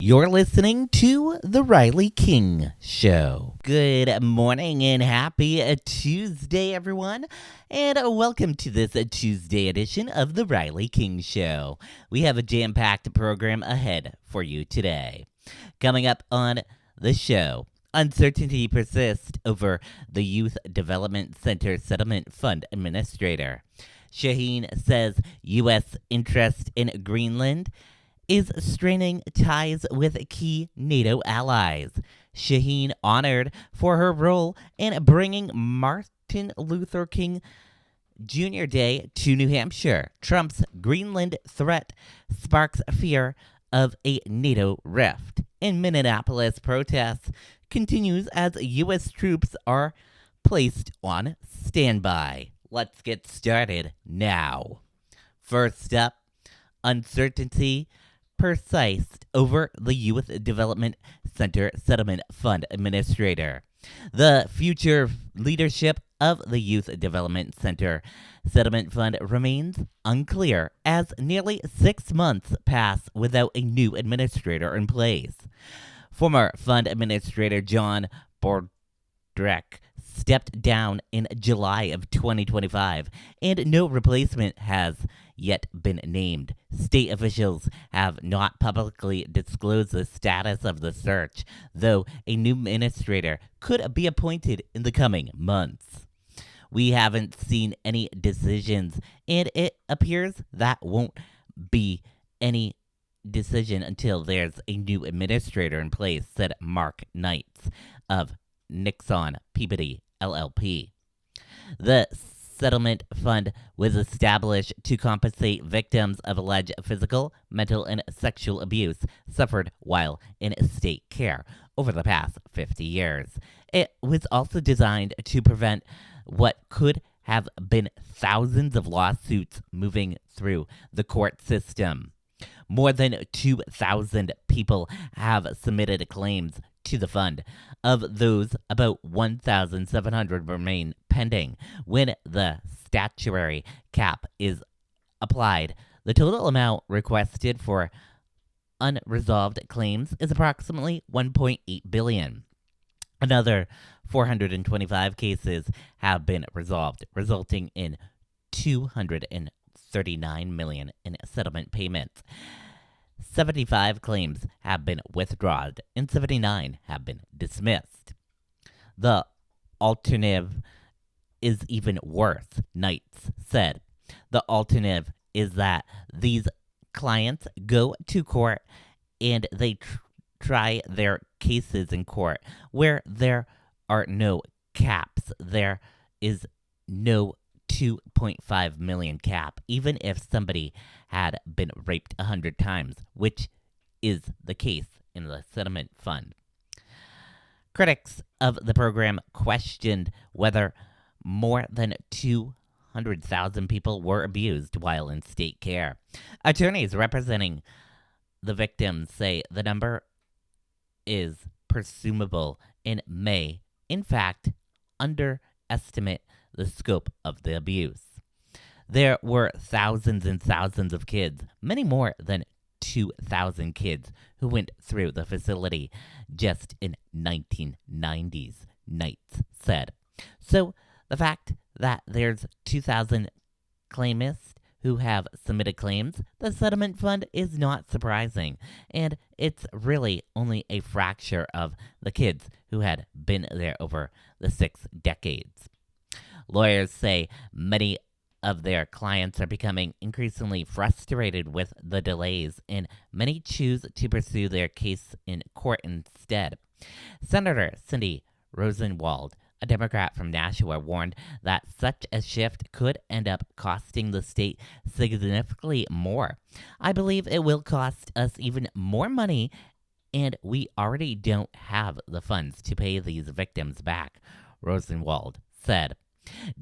You're listening to The Riley King Show. Good morning and happy Tuesday, everyone. And welcome to this Tuesday edition of The Riley King Show. We have a jam-packed program ahead for you today. Coming up on the show, uncertainty persists over the Youth Development Center Settlement Fund Administrator. Shaheen says U.S. interest in Greenland is straining ties with key NATO allies. Shaheen honored for her role in bringing Martin Luther King Jr. Day to New Hampshire. Trump's Greenland threat sparks fear of a NATO rift. In Minneapolis, protests continues as U.S. troops are placed on standby. Let's get started now. First up, uncertainty persist over the Youth Development Center Settlement Fund Administrator. The future leadership of the Youth Development Center Settlement Fund remains unclear as nearly 6 months pass without a new administrator in place. Former fund administrator John Bordreck stepped down in July of 2025, and no replacement has yet been named. State officials have not publicly disclosed the status of the search, though a new administrator could be appointed in the coming months. We haven't seen any decisions, and it appears that won't be any decision until there's a new administrator in place, said Mark Knights of Nixon Peabody LLP. The settlement fund was established to compensate victims of alleged physical, mental, and sexual abuse suffered while in state care over the past 50 years. It was also designed to prevent what could have been thousands of lawsuits moving through the court system. More than 2,000 people have submitted claims to the fund. Of those, about 1,700 remain pending. When the statutory cap is applied, the total amount requested for unresolved claims is approximately $1.8 billion. Another 425 cases have been resolved, resulting in $239 million in settlement payments. 75 claims have been withdrawn and 79 have been dismissed. The alternative is even worse, Knights said. The alternative is that these clients go to court and they try their cases in court where there are no caps. There is no 2.5 million cap, even if somebody had been raped 100 times, which is the case in the settlement fund. Critics of the program questioned whether more than 200,000 people were abused while in state care. Attorneys representing the victims say the number is presumable and may, in fact, underestimate the scope of the abuse. There were thousands and thousands of kids, many more than 2,000 kids, who went through the facility just in 1990s, Knights said. So the fact that there's 2,000 claimists who have submitted claims, the settlement fund is not surprising, and it's really only a fraction of the kids who had been there over the 6 decades. Lawyers say many of their clients are becoming increasingly frustrated with the delays, and many choose to pursue their case in court instead. Senator Cindy Rosenwald, a Democrat from Nashua, warned that such a shift could end up costing the state significantly more. I believe it will cost us even more money, and we already don't have the funds to pay these victims back, Rosenwald said.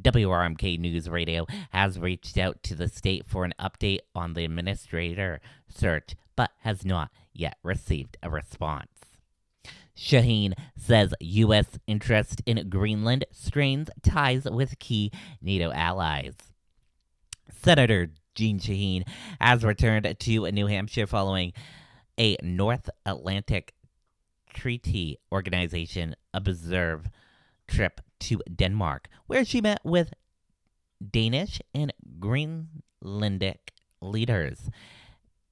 WRMK News Radio has reached out to the state for an update on the administrator search, but has not yet received a response. Shaheen says U.S. interest in Greenland strains ties with key NATO allies. Senator Jean Shaheen has returned to New Hampshire following a North Atlantic Treaty Organization observe trip to Denmark, where she met with Danish and Greenlandic leaders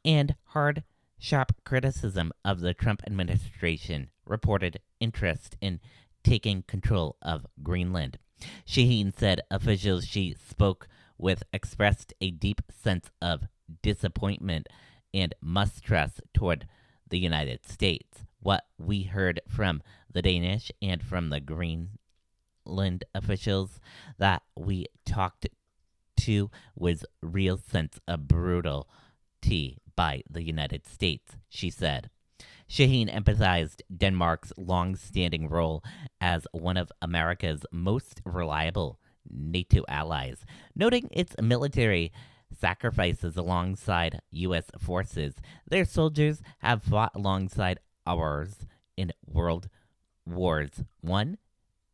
and hard, sharp criticism of the Trump administration reported interest in taking control of Greenland. Shaheen said officials she spoke with expressed a deep sense of disappointment and mistrust toward the United States. What we heard from the Danish and from the Greenland officials that we talked to was real sense of brutality by the United States, she said. Shaheen emphasized Denmark's long-standing role as one of America's most reliable NATO allies, noting its military sacrifices alongside U.S. forces. Their soldiers have fought alongside ours in World Wars I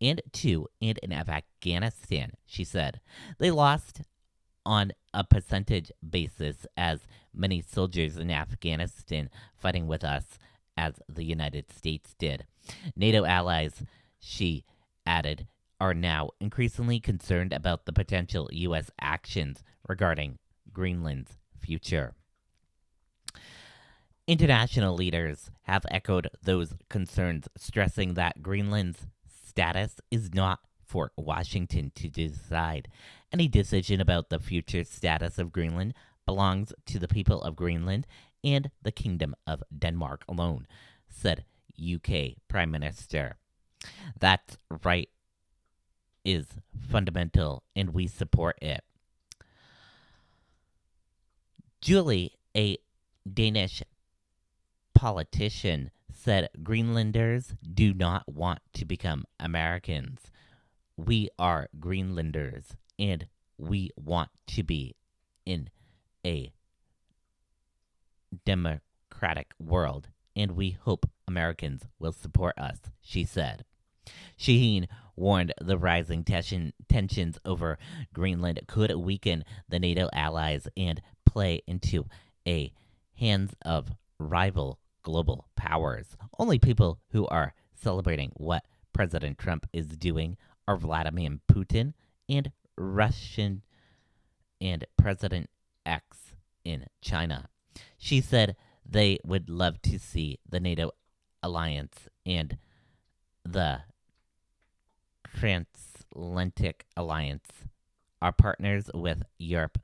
and II and in Afghanistan, she said. They lost on a percentage basis as many soldiers in Afghanistan fighting with us as the United States did. NATO allies, she added, are now increasingly concerned about the potential U.S. actions regarding Greenland's future. International leaders have echoed those concerns, stressing that Greenland's status is not for Washington to decide. Any decision about the future status of Greenland belongs to the people of Greenland and the Kingdom of Denmark alone, said UK Prime Minister. That right is fundamental and we support it. Julie, a Danish politician, said Greenlanders do not want to become Americans. We are Greenlanders and we want to be in a democratic world, and we hope Americans will support us, she said. Shaheen warned the rising tensions over Greenland could weaken the NATO allies and play into a hands of rival global powers. Only people who are celebrating what President Trump is doing are Vladimir Putin and Russian and President X in China. She said they would love to see the NATO alliance and the Transatlantic Alliance, our partners with Europe,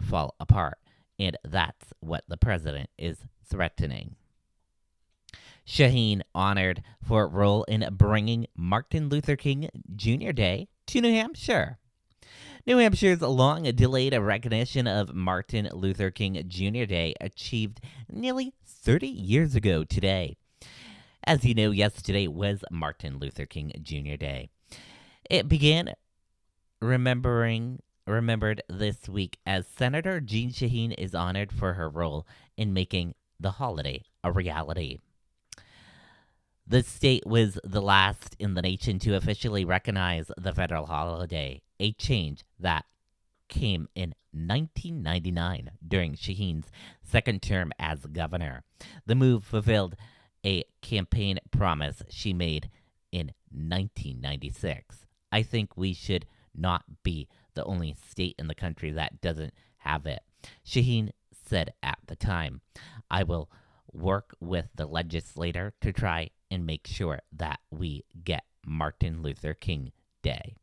fall apart, and that's what the president is threatening. Shaheen honored for a role in bringing Martin Luther King Jr. Day to New Hampshire. New Hampshire's long-delayed recognition of Martin Luther King Jr. Day achieved nearly 30 years ago today. As you know, yesterday was Martin Luther King Jr. Day. It began remembered this week as Senator Jean Shaheen is honored for her role in making the holiday a reality. The state was the last in the nation to officially recognize the federal holiday, a change that came in 1999 during Shaheen's second term as governor. The move fulfilled a campaign promise she made in 1996. I think we should not be the only state in the country that doesn't have it, Shaheen said at the time. I will work with the legislature to try and make sure that we get Martin Luther King Day.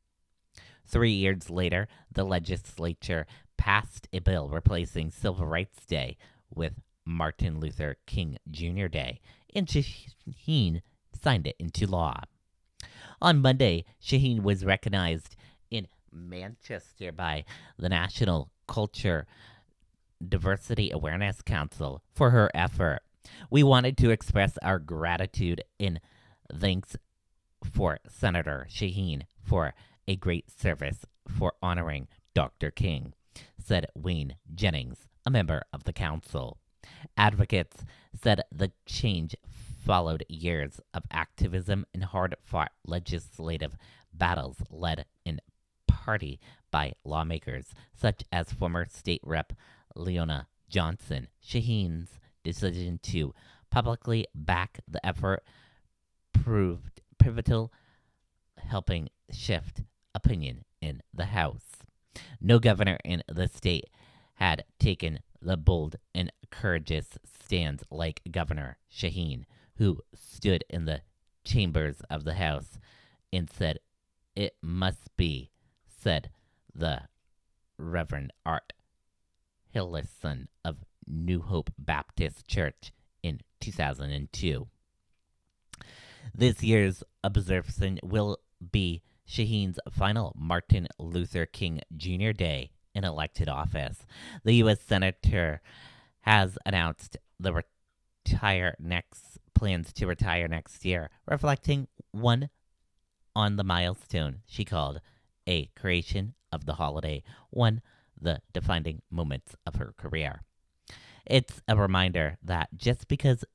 3 years later, the legislature passed a bill replacing Civil Rights Day with Martin Luther King Jr. Day, and Shaheen signed it into law. On Monday, Shaheen was recognized in Manchester by the National Culture Diversity Awareness Council for her effort. We wanted to express our gratitude and thanks for Senator Shaheen for a great service for honoring Dr. King, said Wayne Jennings, a member of the council. Advocates said the change followed years of activism and hard-fought legislative battles led in party by lawmakers such as former state rep Leona Johnson. Shaheen's decision to publicly back the effort proved pivotal, helping shift opinion in the House. No governor in the state had taken the bold and courageous stands like Governor Shaheen, who stood in the chambers of the House and said, "It must be," said the Reverend Art Hillison of New Hope Baptist Church in 2002. This year's observance will be Shaheen's final Martin Luther King Jr. Day in elected office. The U.S. Senator has announced plans to retire next year, reflecting one on the milestone she called a creation of the holiday, one the defining moments of her career. It's a reminder that just because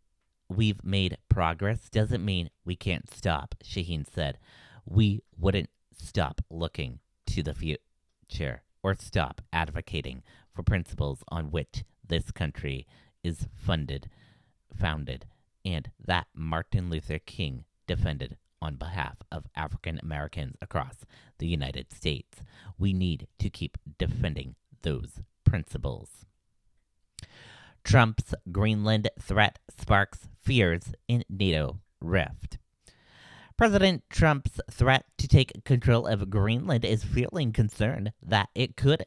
we've made progress doesn't mean we can't stop, Shaheen said. We wouldn't stop looking to the future or stop advocating for principles on which this country is founded, and that Martin Luther King defended on behalf of African Americans across the United States. We need to keep defending those principles. Trump's Greenland threat sparks fears in NATO rift. President Trump's threat to take control of Greenland is fueling concern that it could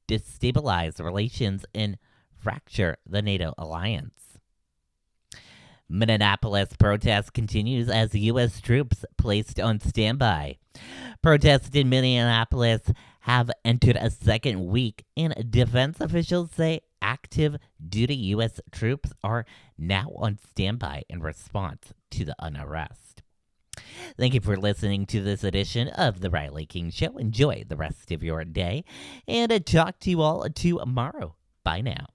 destabilize relations and fracture the NATO alliance. Minneapolis protest continues as U.S. troops placed on standby. Protests in Minneapolis have entered a second week, and defense officials say active duty U.S. troops are now on standby in response to the unrest. Thank you for listening to this edition of The Riley King Show. Enjoy the rest of your day, and talk to you all tomorrow. Bye now.